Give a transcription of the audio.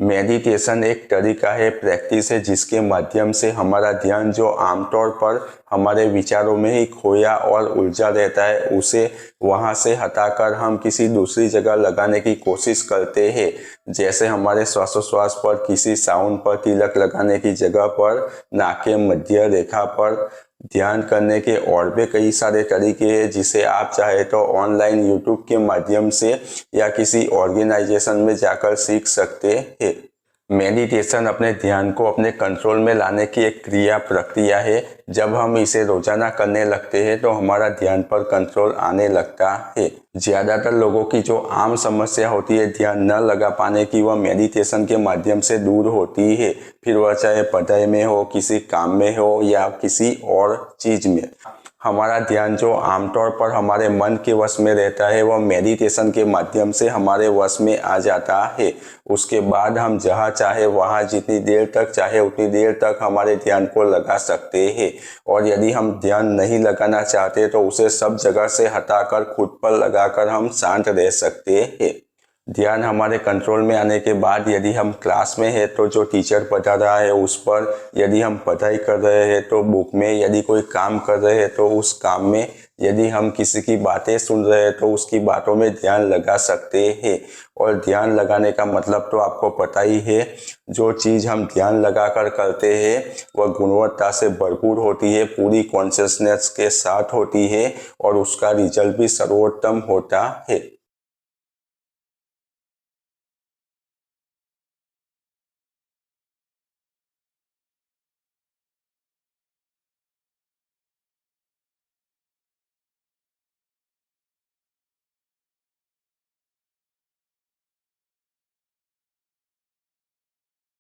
Meditation एक तरीका है, प्रैक्टिस है, जिसके माध्यम से हमारा ध्यान जो आमतौर पर हमारे विचारों में ही खोया और उलझा रहता है, उसे वहां से हटाकर हम किसी दूसरी जगह लगाने की कोशिश करते हैं। जैसे हमारे श्वासोश्वास पर, किसी साउंड पर तिलक लगाने की जगह पर, नाक के मध्य रेखा पर ध्यान करने के और भी कई सारे तरीके हैं, जिसे आप चाहे तो ऑनलाइन यूट्यूब के माध्यम से या किसी ऑर्गेनाइजेशन में जाकर सीख सकते हैं। मेडिटेशन अपने ध्यान को अपने कंट्रोल में लाने की एक क्रिया प्रक्रिया है। जब हम इसे रोजाना करने लगते हैं तो हमारा ध्यान पर कंट्रोल आने लगता है। ज्यादातर लोगों की जो आम समस्या होती है ध्यान न लगा पाने की, वह मेडिटेशन के माध्यम से दूर होती है। फिर वह चाहे पढ़ाई में हो, किसी काम में हो या किसी और चीज में। हमारा ध्यान जो आमतौर पर हमारे मन के वश में रहता है, वह मेडिटेशन के माध्यम से हमारे वश में आ जाता है। उसके बाद हम जहाँ चाहे वहाँ जितनी देर तक चाहे उतनी देर तक हमारे ध्यान को लगा सकते हैं। और यदि हम ध्यान नहीं लगाना चाहते तो उसे सब जगह से हटाकर खुद पर लगाकर हम शांत रह सकते हैं। ध्यान हमारे कंट्रोल में आने के बाद यदि हम क्लास में है तो जो टीचर पढ़ा रहा है उस पर, यदि हम पढ़ाई कर रहे हैं तो बुक में, यदि कोई काम कर रहे हैं तो उस काम में, यदि हम किसी की बातें सुन रहे हैं तो उसकी बातों में ध्यान लगा सकते हैं। और ध्यान लगाने का मतलब तो आपको पता ही है, जो चीज़ हम ध्यान लगाकर करते हैं वह गुणवत्ता से भरपूर होती है, पूरी कॉन्शियसनेस के साथ होती है और उसका रिजल्ट भी सर्वोत्तम होता है।